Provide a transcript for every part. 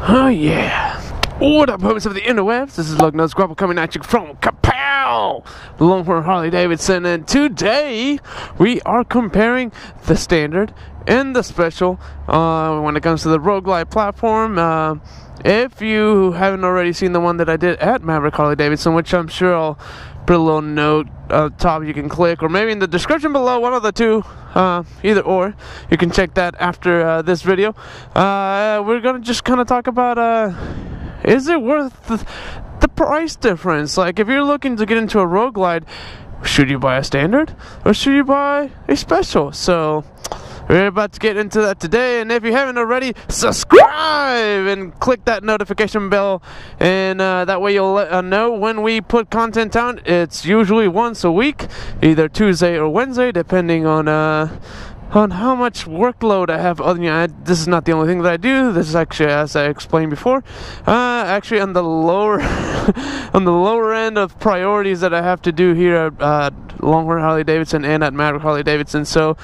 Oh yeah. What up, homies of the interwebs? This is lugnuts.guapo coming at you from Kapow! Longhorn Harley-Davidson, and today we are comparing the standard and the special when it comes to the RoadGlide platform. If you haven't already seen the one that I did at Maverick Harley-Davidson, which I'm sure I'll put a little note up top you can click, or maybe in the description below, one of the two, either or, you can check that after this video. We're gonna just kind of talk about is it worth the price difference? Like, if you're looking to get into a RoadGlide, should you buy a standard or should you buy a special? So we're about to get into that today, and if you haven't already, subscribe and click that notification bell, and that way you'll know when we put content out. It's usually once a week, either Tuesday or Wednesday, depending on how much workload I have. This is not the only thing that I do. This is actually, as I explained before, actually on the lower on the lower end of priorities that I have to do here at Longhorn Harley-Davidson and at Maverick Harley-Davidson. So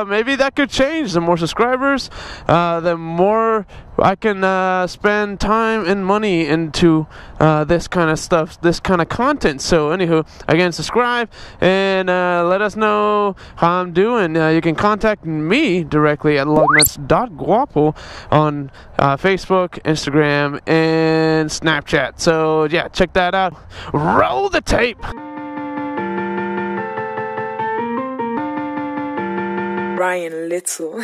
maybe that could change. The more subscribers, the more I can spend time and money into this kind of stuff, this kind of content. So anywho, again, subscribe and let us know how I'm doing. You can contact me directly at lugnuts.guapo on Facebook, Instagram, and Snapchat. So yeah, check that out. Roll the tape. Ryan Little.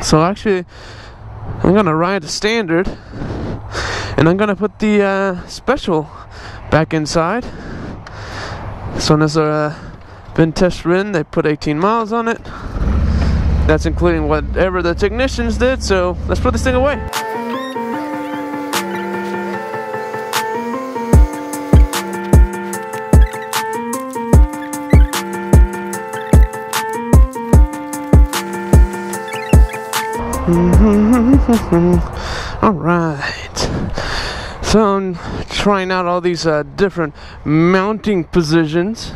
So actually, I'm gonna ride the standard, and I'm gonna put the special back inside. This one has been test ridden. They put 18 miles on it. That's including whatever the technicians did. So let's put this thing away. Alright, so I'm trying out all these different mounting positions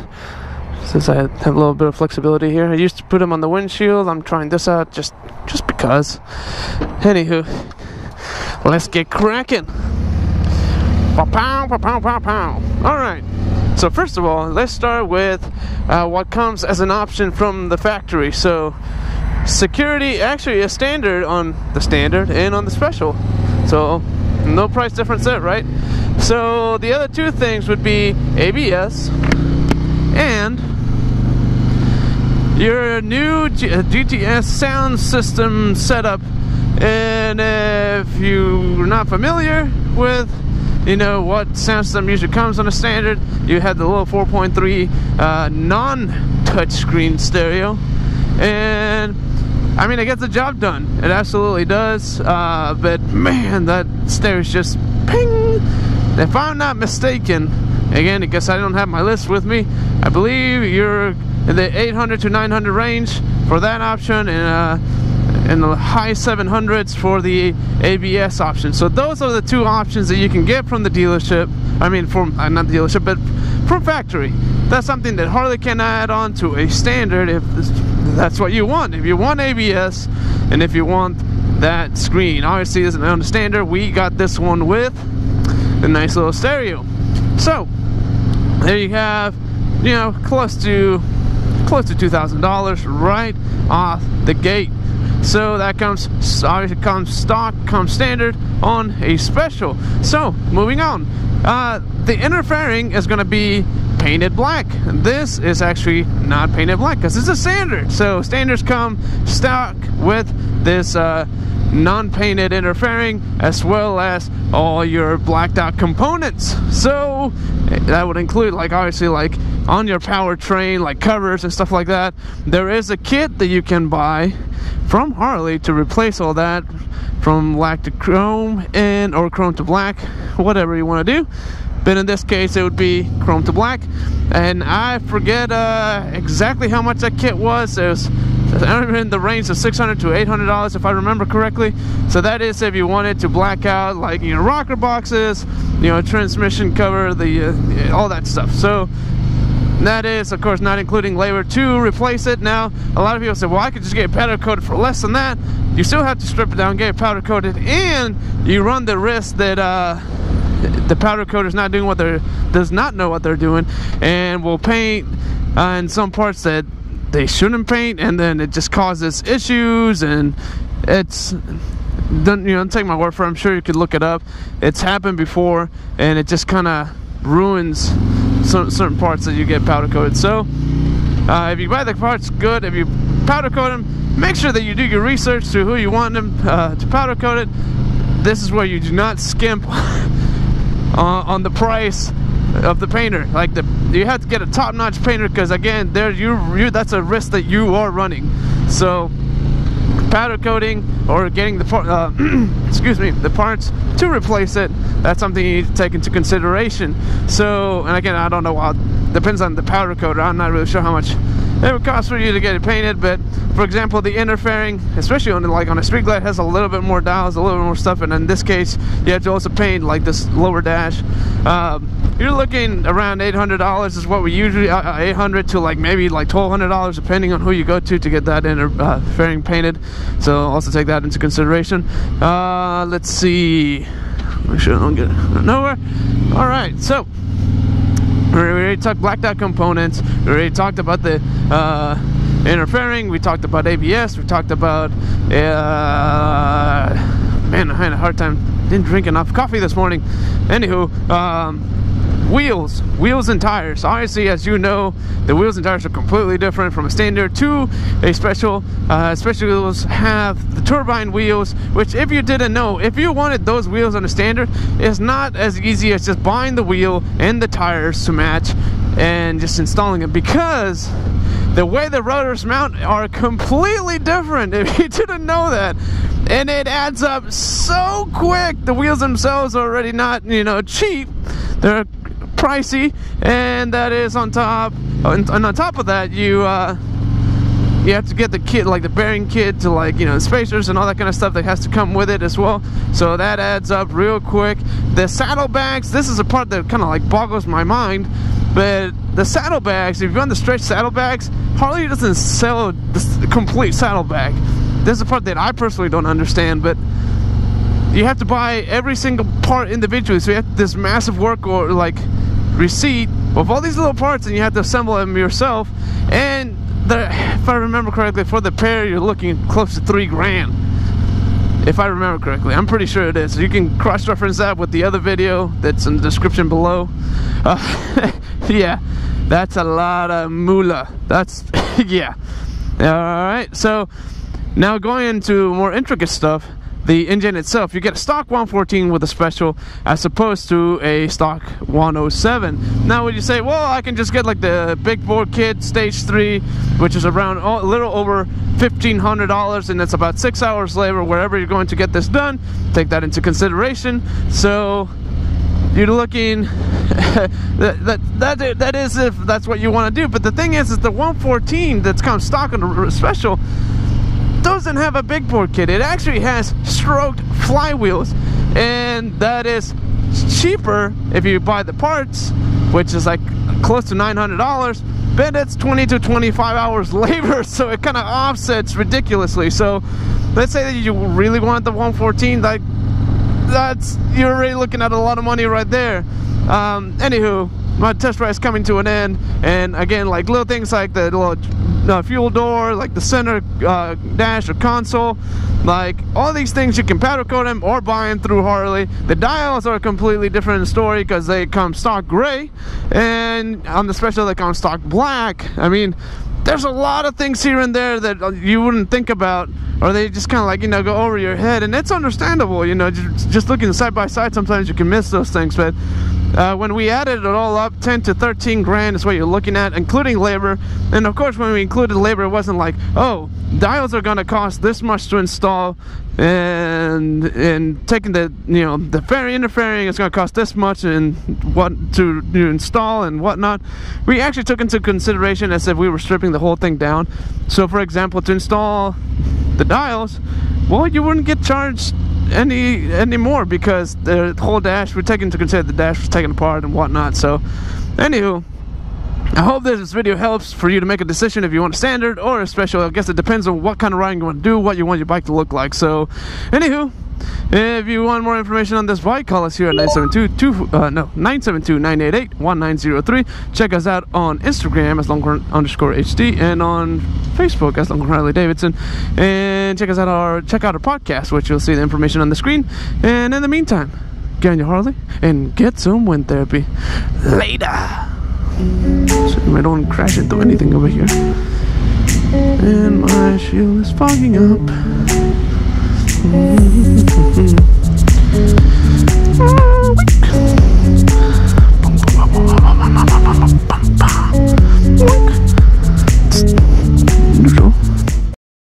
since I have a little bit of flexibility here. I used to put them on the windshield. I'm trying this out just because. Anywho, let's get cracking. Pa-pow, pa-pow, pa-pow. Alright, so first of all, let's start with what comes as an option from the factory. So security, actually a standard on the standard and on the special, so no price difference there, right? So the other two things would be ABS and your new GTS sound system setup. And if you're not familiar with what sound system usually comes on a standard, you have the little 4.3 non-touchscreen stereo, and I mean, it gets the job done. It absolutely does. But man, that stereo's just ping. If I'm not mistaken, again, I guess I don't have my list with me, I believe you're in the 800 to 900 range for that option, and in the high 700s for the ABS option. So those are the two options that you can get from the dealership. I mean, from not the dealership, but from factory. That's something that Harley can add on to a standard if that's what you want. If you want ABS and if you want that screen. Obviously, on the standard, we got this one with a nice little stereo. So there you have, you know, close to $2,000 right off the gate. So that comes, obviously comes stock, comes standard on a special. So moving on, the inner fairing is going to be painted black. This is actually not painted black because it's a standard. So standards come stock with this non-painted inner fairing as well as all your blacked out components. So that would include, like, obviously, like on your powertrain, like covers and stuff like that. There is a kit that you can buy from Harley to replace all that, from black to chrome and or chrome to black, whatever you want to do. But in this case, it would be chrome to black. And I forget exactly how much that kit was. It was in the range of $600 to $800 if I remember correctly. So that is if you wanted to black out, like, you know, rocker boxes, you know, transmission cover, the all that stuff. So that is, of course, not including labor to replace it. Now, a lot of people say, well, I could just get it powder coated for less than that. You still have to strip it down, get it powder coated, and you run the risk that the powder coater's not doing what does not know what they're doing, and will paint in some parts that they shouldn't paint, and then it just causes issues. And it's, don't take my word for it, I'm sure you could look it up. It's happened before, and it just kind of ruins certain parts that you get powder coated. So if you buy the parts, good. If you powder coat them, make sure that you do your research to who you want them to powder coat it. This is where you do not skimp on the price of the painter. Like, you have to get a top-notch painter, because again, that's a risk that you are running. So powder coating or getting the excuse me, the parts to replace it, that's something you need to take into consideration. So, and again, I don't know, depends on the powder coater. I'm not really sure how much it would cost for you to get it painted. But for example, the inner fairing, especially on a street glide, has a little bit more dials, a little bit more stuff, and in this case you have to also paint like this lower dash. You're looking around $800 is what we usually, $800 to like maybe like $1,200 depending on who you go to get that inner fairing painted. So also take that into consideration. Let's see, make sure I don't get nowhere. All right, so we already talked blacked out components. We already talked about the inner fairing. We talked about ABS. We talked about man, I had a hard time. Didn't drink enough coffee this morning. Anywho, wheels and tires. Obviously, as you know, the wheels and tires are completely different from a standard to a special. Special wheels have the turbine wheels, which, if you didn't know, if you wanted those wheels on a standard, it's not as easy as just buying the wheel and the tires to match and just installing it, because the way the rotors mount are completely different, if you didn't know that. And it adds up so quick. The wheels themselves are already not, cheap. They're pricey, and that is on top. And on top of that, you have to get the kit, like the bearing kit, to spacers and all that kind of stuff that has to come with it as well. So that adds up real quick. The saddlebags, this is a part that kind of like boggles my mind. But the saddlebags, if you want the stretch saddlebags, Harley doesn't sell the complete saddlebag. This is the part that I personally don't understand, but you have to buy every single part individually. So you have this massive work or receipt of all these little parts, and you have to assemble them yourself. And if I remember correctly, for the pair, you're looking close to $3,000. If I remember correctly, I'm pretty sure it is. So you can cross-reference that with the other video that's in the description below. Yeah, that's a lot of moolah. That's yeah. All right, so now going into more intricate stuff, the engine itself, you get a stock 114 with a special as opposed to a stock 107. Now would you say, well, I can just get like the big bore kit stage 3, which is around a little over $1,500, and it's about 6 hours labor wherever you're going to get this done. Take that into consideration. So you're looking that is if that's what you want to do. But the thing is the 114 that's come stock on the special doesn't have a big bore kit. It actually has stroked flywheels, and that is cheaper if you buy the parts, which is like close to $900, but it's 20 to 25 hours labor, so it kind of offsets ridiculously. So let's say that you really want the 114, like you're already looking at a lot of money right there. Anywho, my test ride is coming to an end, and again, like little things like the little fuel door, like the center dash or console, like all these things you can powder coat them or buy them through Harley. The dials are a completely different story because they come stock gray, and on the special they come stock black. I mean, there's a lot of things here and there that you wouldn't think about, or they just kind of like, you know, go over your head, and it's understandable, you know, just looking side by side, sometimes you can miss those things. But when we added it all up, 10 to 13 grand is what you're looking at, including labor. And of course, when we included labor, it wasn't like, oh, dials are gonna cost this much to install, and taking the, you know, the interfering is gonna cost this much, and what to install and whatnot. We actually took into consideration as if we were stripping the whole thing down. So for example, to install the dials, well, you wouldn't get charged any more, because the whole dash, we're taking into consider the dash was taken apart and whatnot. So anywho, I hope this video helps for you to make a decision if you want a standard or a special. I guess it depends on what kind of riding you want to do, what you want your bike to look like. So anywho, if you want more information on this bike, call us here at 972-988-1903. Check us out on Instagram as Longhorn_HD and on Facebook as Longhorn Harley-Davidson. And check out our podcast, which you'll see the information on the screen. And in the meantime, get on your Harley and get some wind therapy. Later. So I don't crash into anything over here. And my shield is fogging up.